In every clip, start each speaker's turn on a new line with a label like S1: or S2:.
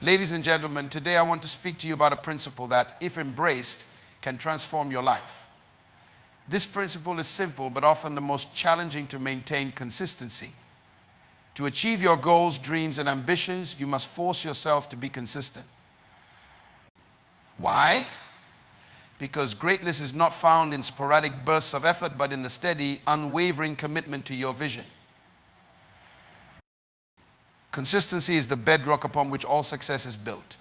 S1: Ladies and gentlemen, today I want to speak to you about a principle that, if embraced, can transform your life. This principle is simple, but often the most challenging to maintain: consistency. To achieve your goals, dreams, and ambitions, you must force yourself to be consistent. Why? Because greatness is not found in sporadic bursts of effort, but in the steady, unwavering commitment to your vision. Consistency is the bedrock upon which all success is built.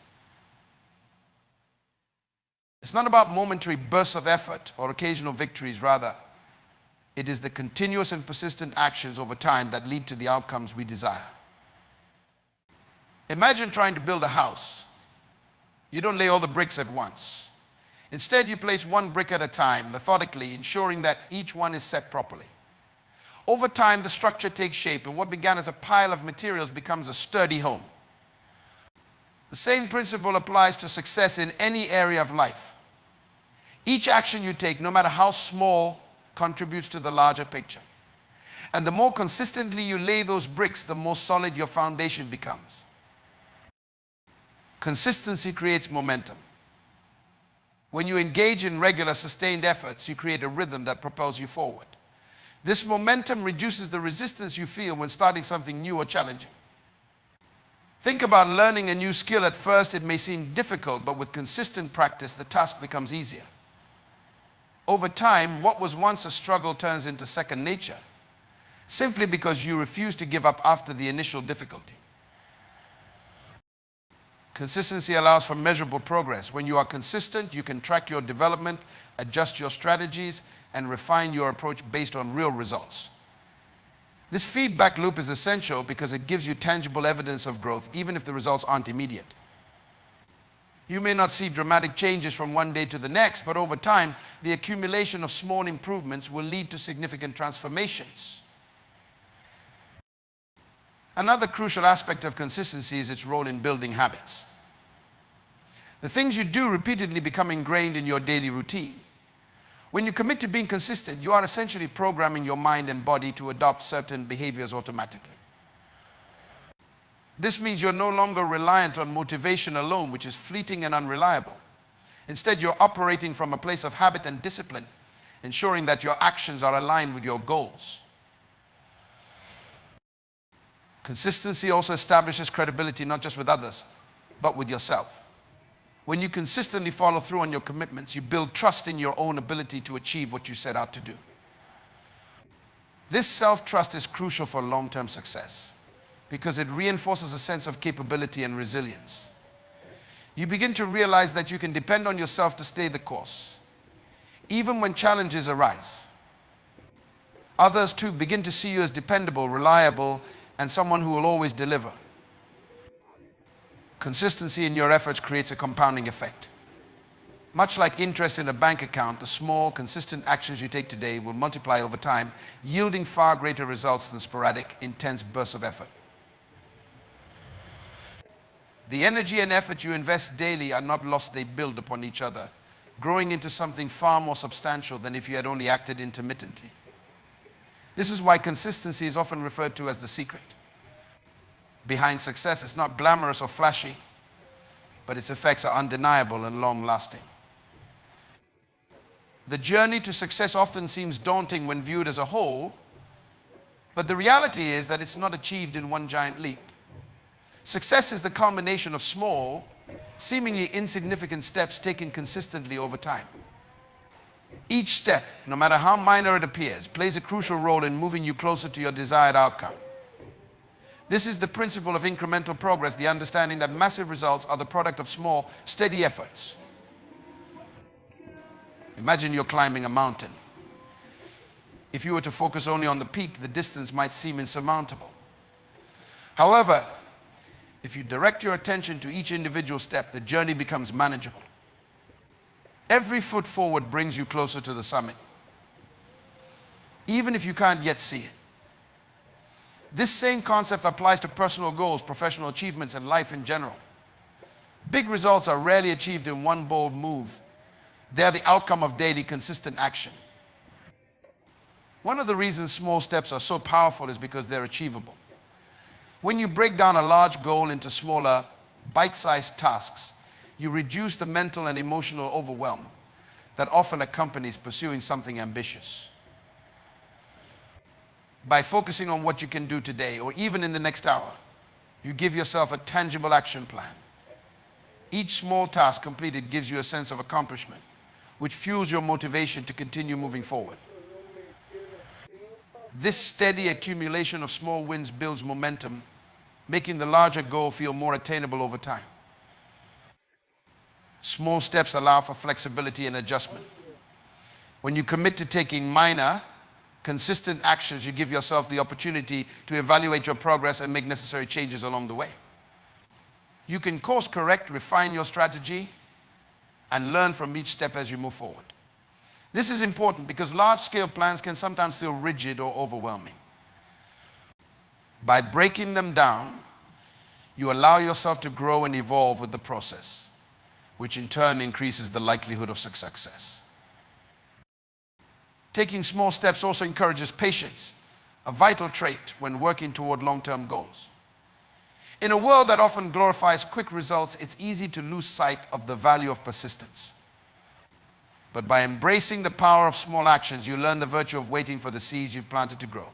S1: It's not about momentary bursts of effort or occasional victories. Rather, it is the continuous and persistent actions over time that lead to the outcomes we desire. Imagine trying to build a house. You don't lay all the bricks at once. Instead, you place one brick at a time, methodically, ensuring that each one is set properly. Over time, the structure takes shape, and what began as a pile of materials becomes a sturdy home. The same principle applies to success in any area of life. Each action you take, no matter how small, contributes to the larger picture. And the more consistently you lay those bricks, the more solid your foundation becomes. Consistency creates momentum. When you engage in regular, sustained efforts, you create a rhythm that propels you forward. This momentum reduces the resistance you feel when starting something new or challenging. Think about learning a new skill. At first, it may seem difficult, but with consistent practice, the task becomes easier. Over time, what was once a struggle turns into second nature, simply because you refuse to give up after the initial difficulty. Consistency allows for measurable progress. When you are consistent, you can track your development, adjust your strategies, and refine your approach based on real results. This feedback loop is essential because it gives you tangible evidence of growth, even if the results aren't immediate. You may not see dramatic changes from one day to the next, but over time, the accumulation of small improvements will lead to significant transformations. Another crucial aspect of consistency is its role in building habits. The things you do repeatedly become ingrained in your daily routine. When you commit to being consistent, you are essentially programming your mind and body to adopt certain behaviors automatically. This means you're no longer reliant on motivation alone, which is fleeting and unreliable. Instead, you're operating from a place of habit and discipline, ensuring that your actions are aligned with your goals. Consistency also establishes credibility not just with others, but with yourself. When you consistently follow through on your commitments, you build trust in your own ability to achieve what you set out to do. This self-trust is crucial for long-term success because it reinforces a sense of capability and resilience. You begin to realize that you can depend on yourself to stay the course, even when challenges arise. Others too begin to see you as dependable, reliable, and someone who will always deliver. Consistency in your efforts creates a compounding effect. Much like interest in a bank account, the small, consistent actions you take today will multiply over time, yielding far greater results than sporadic, intense bursts of effort. The energy and effort you invest daily are not lost, they build upon each other, growing into something far more substantial than if you had only acted intermittently. This is why consistency is often referred to as the secret. Behind success, it's not glamorous or flashy, but its effects are undeniable and long-lasting. The journey to success often seems daunting when viewed as a whole, but the reality is that it's not achieved in one giant leap. Success is the culmination of small, seemingly insignificant steps taken consistently over time. Each step, no matter how minor it appears, plays a crucial role in moving you closer to your desired outcome. This is the principle of incremental progress, the understanding that massive results are the product of small, steady efforts. Imagine you're climbing a mountain. If you were to focus only on the peak, the distance might seem insurmountable. However, if you direct your attention to each individual step, the journey becomes manageable. Every foot forward brings you closer to the summit, even if you can't yet see it. This same concept applies to personal goals, professional achievements, and life in general. Big results are rarely achieved in one bold move. They are the outcome of daily, consistent action. One of the reasons small steps are so powerful is because they're achievable. When you break down a large goal into smaller, bite-sized tasks, you reduce the mental and emotional overwhelm that often accompanies pursuing something ambitious. By focusing on what you can do today or even in the next hour, you give yourself a tangible action plan. Each small task completed gives you a sense of accomplishment, which fuels your motivation to continue moving forward. This steady accumulation of small wins builds momentum, making the larger goal feel more attainable over time. Small steps allow for flexibility and adjustment. When you commit to taking minor, consistent actions, you give yourself the opportunity to evaluate your progress and make necessary changes along the way. You can course correct, refine your strategy, and learn from each step as you move forward. This is important because large-scale plans can sometimes feel rigid or overwhelming. By breaking them down, you allow yourself to grow and evolve with the process, which in turn increases the likelihood of success. Taking small steps also encourages patience, a vital trait when working toward long-term goals. In a world that often glorifies quick results, it's easy to lose sight of the value of persistence. But by embracing the power of small actions, you learn the virtue of waiting for the seeds you've planted to grow.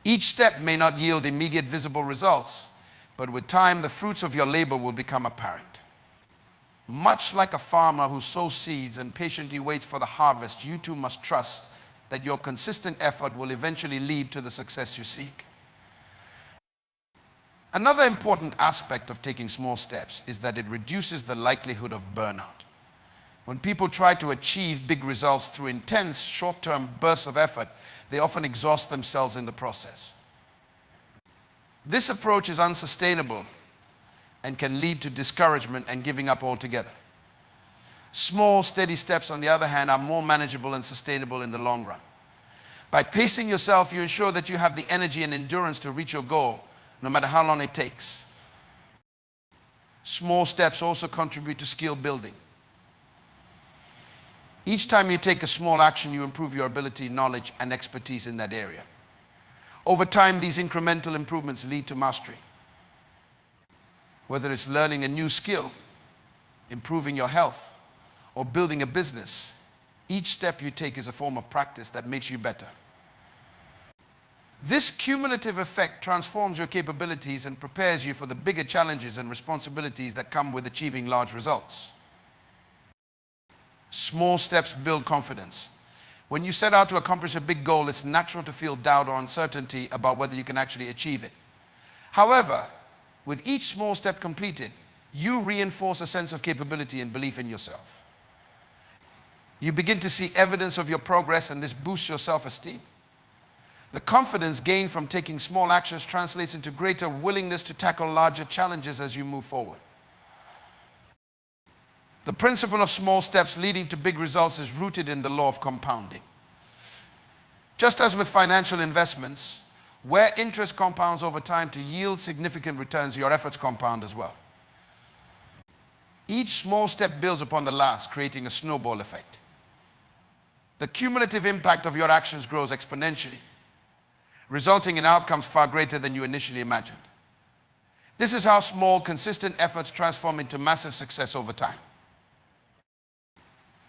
S1: Each step may not yield immediate visible results, but with time, the fruits of your labor will become apparent. Much like a farmer who sows seeds and patiently waits for the harvest, you too must trust that your consistent effort will eventually lead to the success you seek. Another important aspect of taking small steps is that it reduces the likelihood of burnout. When people try to achieve big results through intense short-term bursts of effort, they often exhaust themselves in the process. This approach is unsustainable and can lead to discouragement and giving up altogether. Small, steady steps, on the other hand, are more manageable and sustainable in the long run. By pacing yourself, you ensure that you have the energy and endurance to reach your goal, no matter how long it takes. Small steps also contribute to skill building. Each time you take a small action, you improve your ability, knowledge, and expertise in that area. Over time, these incremental improvements lead to mastery. Whether it's learning a new skill, improving your health, or building a business, each step you take is a form of practice that makes you better. This cumulative effect transforms your capabilities and prepares you for the bigger challenges and responsibilities that come with achieving large results. Small steps build confidence. When you set out to accomplish a big goal, it's natural to feel doubt or uncertainty about whether you can actually achieve it. However, with each small step completed, you reinforce a sense of capability and belief in yourself. You begin to see evidence of your progress, and this boosts your self-esteem. The confidence gained from taking small actions translates into greater willingness to tackle larger challenges as you move forward. The principle of small steps leading to big results is rooted in the law of compounding. Just as with financial investments, where interest compounds over time to yield significant returns, your efforts compound as well. Each small step builds upon the last, creating a snowball effect. The cumulative impact of your actions grows exponentially, resulting in outcomes far greater than you initially imagined. This is how small, consistent efforts transform into massive success over time.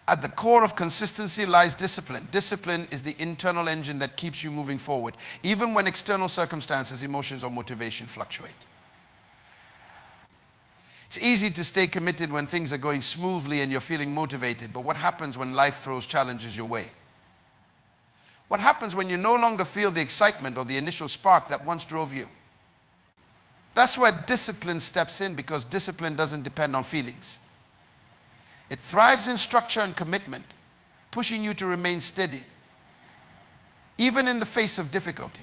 S1: At the core of consistency lies discipline. Discipline is the internal engine that keeps you moving forward, even when external circumstances, emotions, or motivation fluctuate. It's easy to stay committed when things are going smoothly and you're feeling motivated, but what happens when life throws challenges your way? What happens when you no longer feel the excitement or the initial spark that once drove you? That's where discipline steps in, because discipline doesn't depend on feelings. It thrives in structure and commitment, pushing you to remain steady, even in the face of difficulty.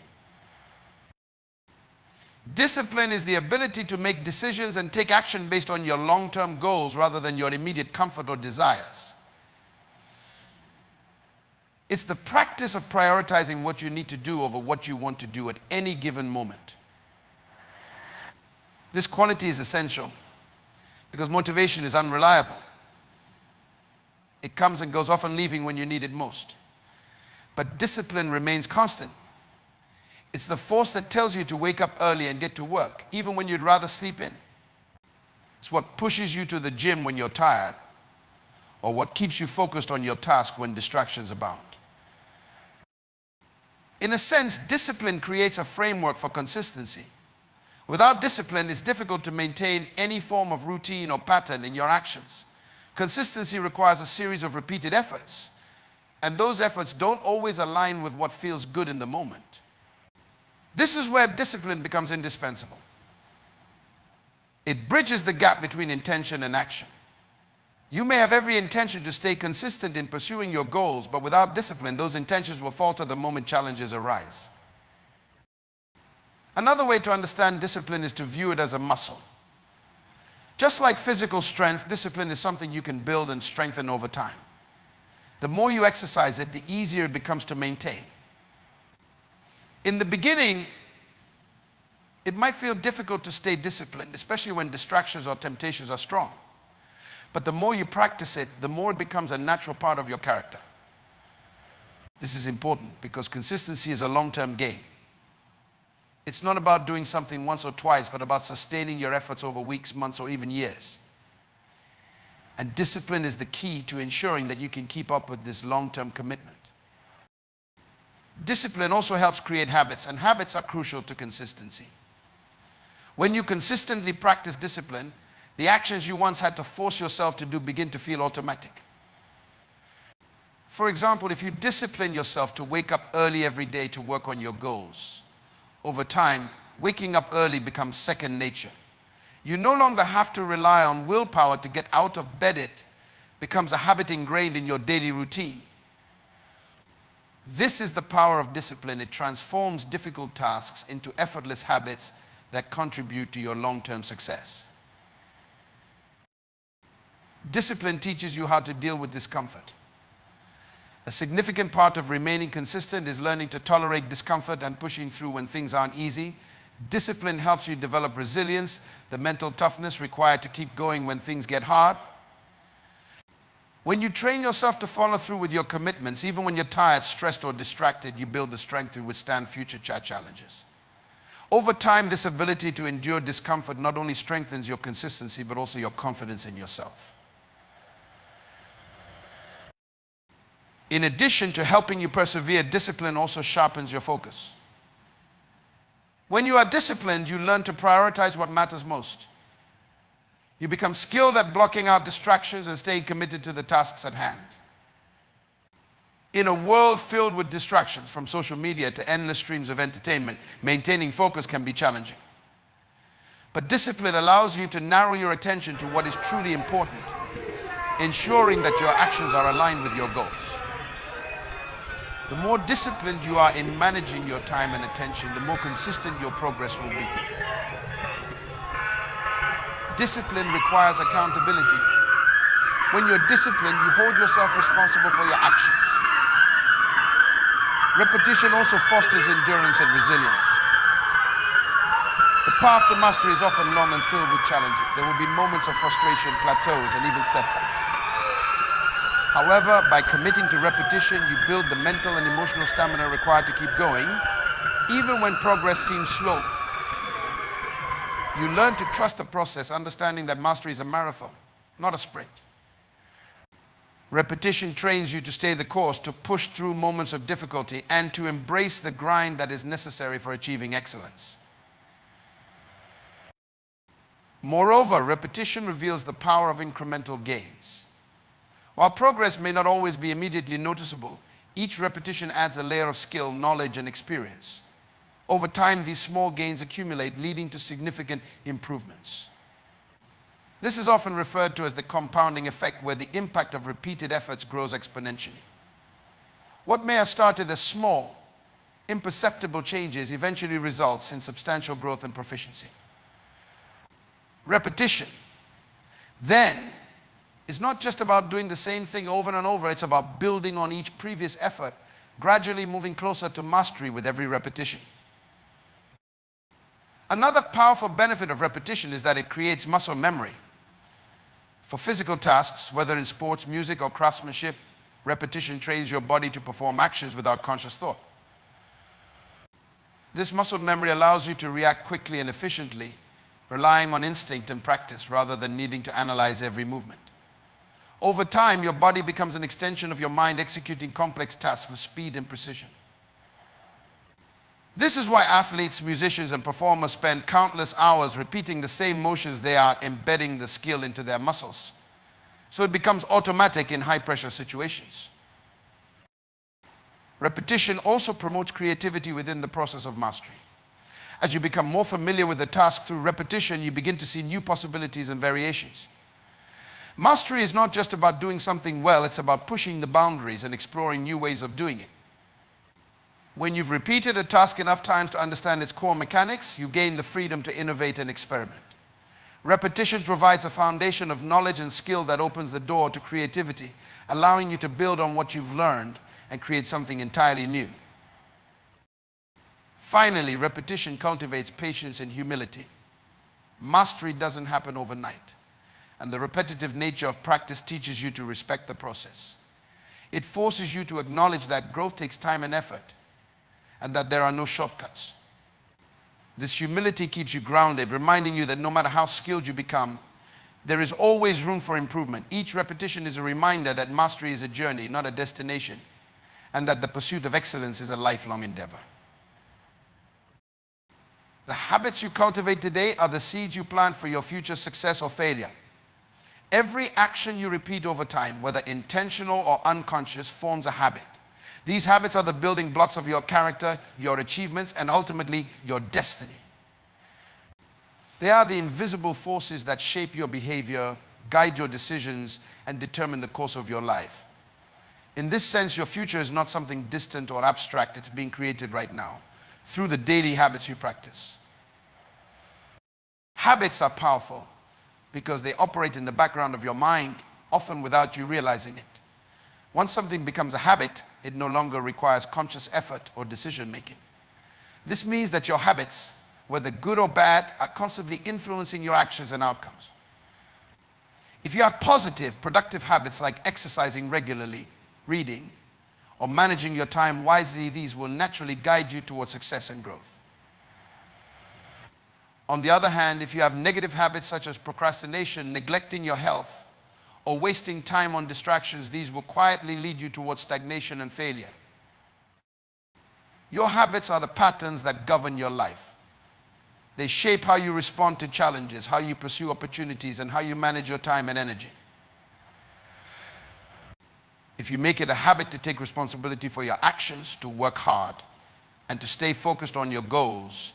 S1: Discipline is the ability to make decisions and take action based on your long-term goals rather than your immediate comfort or desires. It's the practice of prioritizing what you need to do over what you want to do at any given moment. This quality is essential because motivation is unreliable. It comes and goes, often leaving when you need it most. But discipline remains constant. It's the force that tells you to wake up early and get to work, even when you'd rather sleep in. It's what pushes you to the gym when you're tired, or what keeps you focused on your task when distractions abound. In a sense, discipline creates a framework for consistency. Without discipline, it's difficult to maintain any form of routine or pattern in your actions. Consistency requires a series of repeated efforts, and those efforts don't always align with what feels good in the moment. This is where discipline becomes indispensable. It bridges the gap between intention and action. You may have every intention to stay consistent in pursuing your goals, but without discipline, those intentions will falter the moment challenges arise. Another way to understand discipline is to view it as a muscle. Just like physical strength, discipline is something you can build and strengthen over time. The more you exercise it, the easier it becomes to maintain. In the beginning, it might feel difficult to stay disciplined, especially when distractions or temptations are strong. But the more you practice it, the more it becomes a natural part of your character. This is important because consistency is a long-term game. It's not about doing something once or twice, but about sustaining your efforts over weeks, months, or even years. And discipline is the key to ensuring that you can keep up with this long-term commitment. Discipline also helps create habits, and habits are crucial to consistency. When you consistently practice discipline, the actions you once had to force yourself to do begin to feel automatic. For example, if you discipline yourself to wake up early every day to work on your goals, over time, waking up early becomes second nature. You no longer have to rely on willpower to get out of bed. It becomes a habit ingrained in your daily routine. This is the power of discipline. It transforms difficult tasks into effortless habits that contribute to your long-term success. Discipline teaches you how to deal with discomfort. A significant part of remaining consistent is learning to tolerate discomfort and pushing through when things aren't easy. Discipline helps you develop resilience, the mental toughness required to keep going when things get hard. When you train yourself to follow through with your commitments, even when you're tired, stressed, or distracted, you build the strength to withstand future challenges. Over time, this ability to endure discomfort not only strengthens your consistency, but also your confidence in yourself. In addition to helping you persevere, discipline also sharpens your focus. When you are disciplined, you learn to prioritize what matters most. You become skilled at blocking out distractions and staying committed to the tasks at hand. In a world filled with distractions, from social media to endless streams of entertainment, maintaining focus can be challenging. But discipline allows you to narrow your attention to what is truly important, ensuring that your actions are aligned with your goals. The more disciplined you are in managing your time and attention, the more consistent your progress will be. Discipline requires accountability. When you're disciplined, you hold yourself responsible for your actions. Repetition also fosters endurance and resilience. The path to mastery is often long and filled with challenges. There will be moments of frustration, plateaus, and even setbacks. However, by committing to repetition, you build the mental and emotional stamina required to keep going, even when progress seems slow. You learn to trust the process, understanding that mastery is a marathon, not a sprint. Repetition trains you to stay the course, to push through moments of difficulty, and to embrace the grind that is necessary for achieving excellence. Moreover, repetition reveals the power of incremental gains. While progress may not always be immediately noticeable, each repetition adds a layer of skill, knowledge, and experience. Over time, these small gains accumulate, leading to significant improvements. This is often referred to as the compounding effect, where the impact of repeated efforts grows exponentially. What may have started as small, imperceptible changes eventually results in substantial growth and proficiency. Repetition, then, is not just about doing the same thing over and over. It's about building on each previous effort, gradually moving closer to mastery with every repetition. Another powerful benefit of repetition is that it creates muscle memory. For physical tasks, whether in sports, music, or craftsmanship, repetition trains your body to perform actions without conscious thought. This muscle memory allows you to react quickly and efficiently, relying on instinct and practice rather than needing to analyze every movement. Over time, your body becomes an extension of your mind, executing complex tasks with speed and precision. This is why athletes, musicians, and performers spend countless hours repeating the same motions. They are embedding the skill into their muscles, so it becomes automatic in high-pressure situations. Repetition also promotes creativity within the process of mastery. As you become more familiar with the task through repetition, you begin to see new possibilities and variations. Mastery is not just about doing something well, it's about pushing the boundaries and exploring new ways of doing it. When you've repeated a task enough times to understand its core mechanics, you gain the freedom to innovate and experiment. Repetition provides a foundation of knowledge and skill that opens the door to creativity, allowing you to build on what you've learned and create something entirely new. Finally, repetition cultivates patience and humility. Mastery doesn't happen overnight, and the repetitive nature of practice teaches you to respect the process. It forces you to acknowledge that growth takes time and effort, and that there are no shortcuts. This humility keeps you grounded, reminding you that no matter how skilled you become, there is always room for improvement. Each repetition is a reminder that mastery is a journey, not a destination, and that the pursuit of excellence is a lifelong endeavor. The habits you cultivate today are the seeds you plant for your future success or failure. Every action you repeat over time, whether intentional or unconscious, forms a habit. These habits are the building blocks of your character, your achievements, and ultimately your destiny. They are the invisible forces that shape your behavior, guide your decisions, and determine the course of your life. In this sense, your future is not something distant or abstract. It's being created right now through the daily habits you practice. Habits are powerful because they operate in the background of your mind, often without you realizing it. Once something becomes a habit, it no longer requires conscious effort or decision making. This means that your habits, whether good or bad, are constantly influencing your actions and outcomes. If you have positive, productive habits like exercising regularly, reading, or managing your time wisely, these will naturally guide you towards success and growth. On the other hand, if you have negative habits such as procrastination, neglecting your health, or wasting time on distractions, these will quietly lead you towards stagnation and failure. Your habits are the patterns that govern your life. They shape how you respond to challenges, how you pursue opportunities, and how you manage your time and energy. If you make it a habit to take responsibility for your actions, to work hard, and to stay focused on your goals,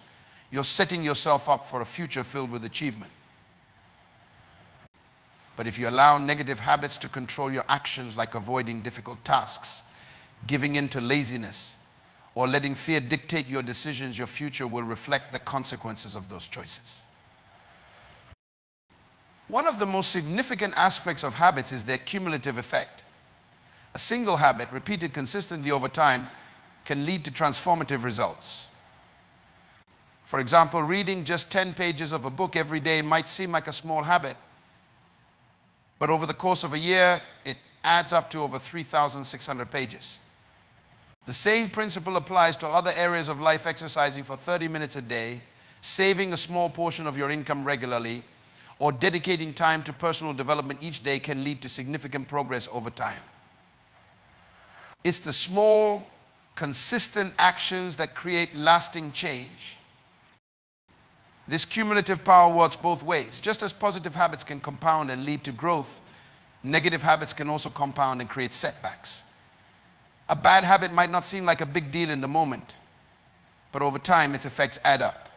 S1: you're setting yourself up for a future filled with achievement. But if you allow negative habits to control your actions, like avoiding difficult tasks, giving in to laziness, or letting fear dictate your decisions, your future will reflect the consequences of those choices. One of the most significant aspects of habits is their cumulative effect. A single habit, repeated consistently over time, can lead to transformative results. For example, reading just 10 pages of a book every day might seem like a small habit, but over the course of a year, it adds up to over 3,600 pages. The same principle applies to other areas of life. Exercising for 30 minutes a day, saving a small portion of your income regularly, or dedicating time to personal development each day can lead to significant progress over time. It's the small, consistent actions that create lasting change. This cumulative power works both ways. Just as positive habits can compound and lead to growth, negative habits can also compound and create setbacks. A bad habit might not seem like a big deal in the moment, but over time its effects add up.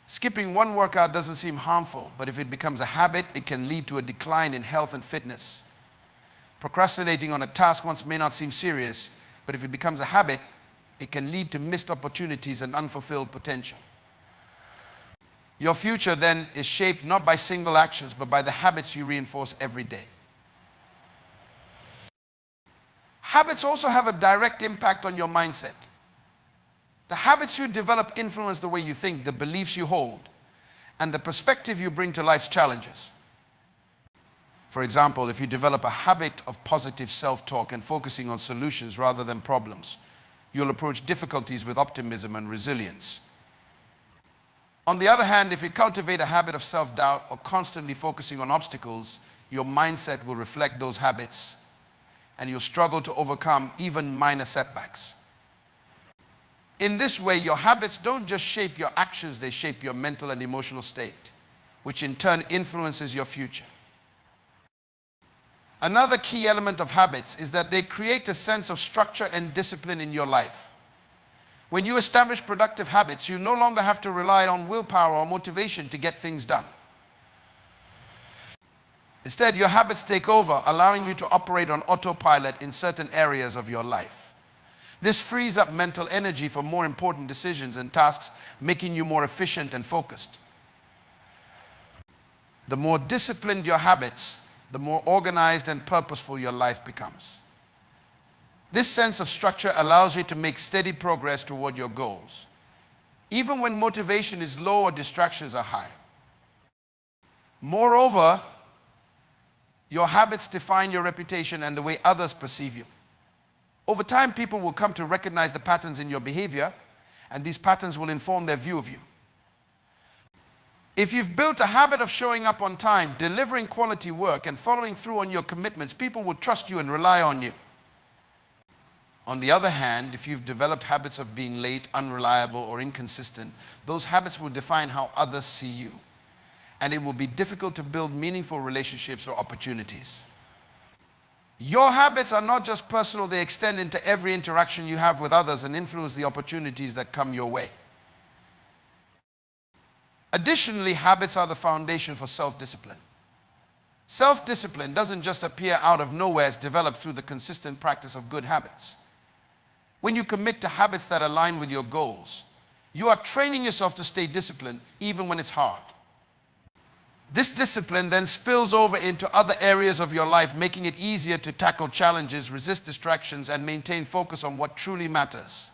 S1: Skipping one workout doesn't seem harmful, but if it becomes a habit, it can lead to a decline in health and fitness. Procrastinating on a task once may not seem serious, but if it becomes a habit, it can lead to missed opportunities and unfulfilled potential. Your future then is shaped not by single actions, but by the habits you reinforce every day. Habits also have a direct impact on your mindset. The habits you develop influence the way you think, the beliefs you hold, and the perspective you bring to life's challenges. For example, if you develop a habit of positive self-talk and focusing on solutions rather than problems, you'll approach difficulties with optimism and resilience. On the other hand, if you cultivate a habit of self-doubt or constantly focusing on obstacles, your mindset will reflect those habits and you'll struggle to overcome even minor setbacks. In this way, your habits don't just shape your actions, they shape your mental and emotional state, which in turn influences your future. Another key element of habits is that they create a sense of structure and discipline in your life. When you establish productive habits, you no longer have to rely on willpower or motivation to get things done. Instead, your habits take over, allowing you to operate on autopilot in certain areas of your life. This frees up mental energy for more important decisions and tasks, making you more efficient and focused. The more disciplined your habits, the more organized and purposeful your life becomes. This sense of structure allows you to make steady progress toward your goals, even when motivation is low or distractions are high. Moreover, your habits define your reputation and the way others perceive you. Over time, people will come to recognize the patterns in your behavior, and these patterns will inform their view of you. If you've built a habit of showing up on time, delivering quality work, and following through on your commitments, people will trust you and rely on you. On the other hand, if you've developed habits of being late, unreliable, or inconsistent, those habits will define how others see you, and it will be difficult to build meaningful relationships or opportunities. Your habits are not just personal, they extend into every interaction you have with others and influence the opportunities that come your way. Additionally, habits are the foundation for self-discipline. Self-discipline doesn't just appear out of nowhere, it's developed through the consistent practice of good habits. When you commit to habits that align with your goals, you are training yourself to stay disciplined even when it's hard. This discipline then spills over into other areas of your life, making it easier to tackle challenges, resist distractions, and maintain focus on what truly matters.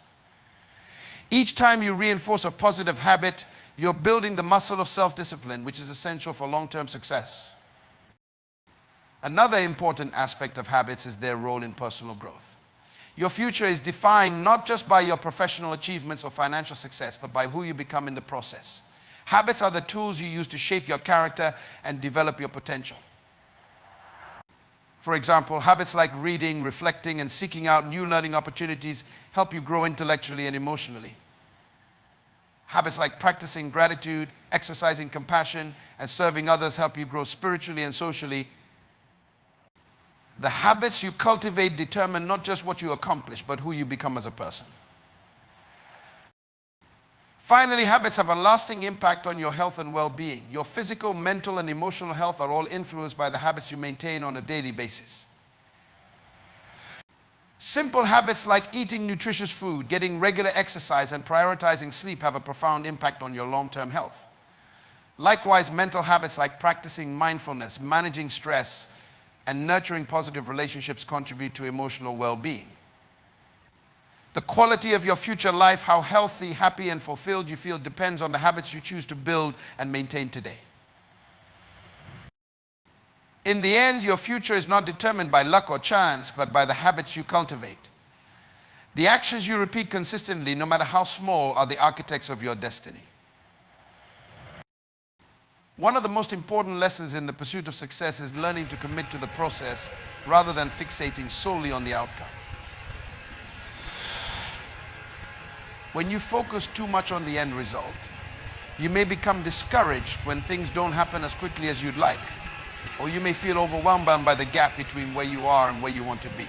S1: Each time you reinforce a positive habit, you're building the muscle of self-discipline, which is essential for long-term success. Another important aspect of habits is their role in personal growth. Your future is defined not just by your professional achievements or financial success, but by who you become in the process. Habits are the tools you use to shape your character and develop your potential. For example, habits like reading, reflecting, and seeking out new learning opportunities help you grow intellectually and emotionally. Habits like practicing gratitude, exercising compassion, and serving others help you grow spiritually and socially. The habits you cultivate determine not just what you accomplish, but who you become as a person. Finally, habits have a lasting impact on your health and well-being. Your physical, mental, and emotional health are all influenced by the habits you maintain on a daily basis. Simple habits like eating nutritious food, getting regular exercise, and prioritizing sleep have a profound impact on your long-term health. Likewise, mental habits like practicing mindfulness, managing stress, and nurturing positive relationships contribute to emotional well-being. The quality of your future life, how healthy, happy, and fulfilled you feel, depends on the habits you choose to build and maintain today. In the end, your future is not determined by luck or chance, but by the habits you cultivate. The actions you repeat consistently, no matter how small, are the architects of your destiny. One of the most important lessons in the pursuit of success is learning to commit to the process rather than fixating solely on the outcome. When you focus too much on the end result, you may become discouraged when things don't happen as quickly as you'd like, or you may feel overwhelmed by the gap between where you are and where you want to be.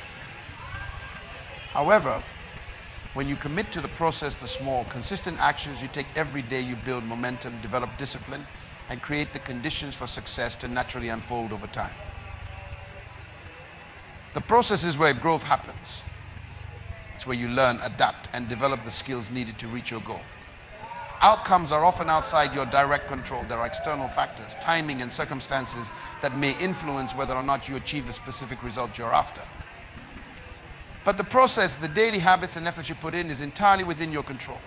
S1: However, when you commit to the process, the small, consistent actions you take every day, you build momentum, develop discipline, and create the conditions for success to naturally unfold over time. The process is where growth happens. It's where you learn, adapt, and develop the skills needed to reach your goal. Outcomes are often outside your direct control. There are external factors, timing, and circumstances that may influence whether or not you achieve the specific result you're after. But the process, the daily habits and efforts you put in, is entirely within your control.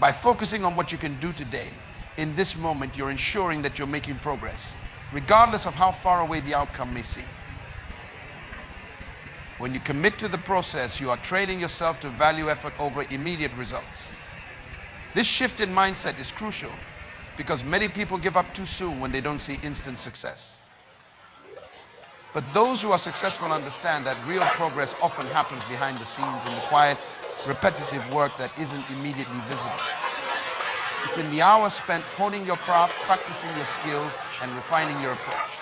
S1: By focusing on what you can do today, in this moment, you're ensuring that you're making progress, regardless of how far away the outcome may seem. When you commit to the process, you are training yourself to value effort over immediate results. This shift in mindset is crucial because many people give up too soon when they don't see instant success. But those who are successful understand that real progress often happens behind the scenes in the quiet, repetitive work that isn't immediately visible. It's in the hours spent honing your craft, practicing your skills, and refining your approach.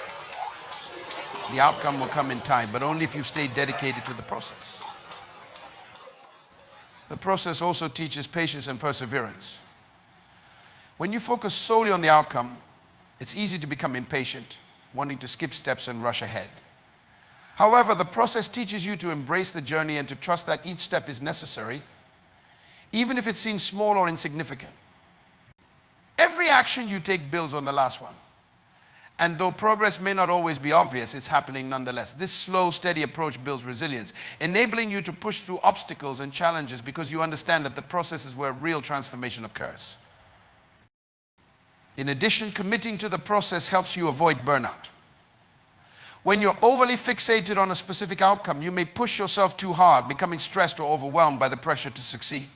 S1: The outcome will come in time, but only if you stay dedicated to the process. The process also teaches patience and perseverance. When you focus solely on the outcome, it's easy to become impatient, wanting to skip steps and rush ahead. However, the process teaches you to embrace the journey and to trust that each step is necessary, even if it seems small or insignificant. Every action you take builds on the last one. And though progress may not always be obvious, it's happening nonetheless. This slow, steady approach builds resilience, enabling you to push through obstacles and challenges because you understand that the process is where real transformation occurs. In addition, committing to the process helps you avoid burnout. When you're overly fixated on a specific outcome, you may push yourself too hard, becoming stressed or overwhelmed by the pressure to succeed.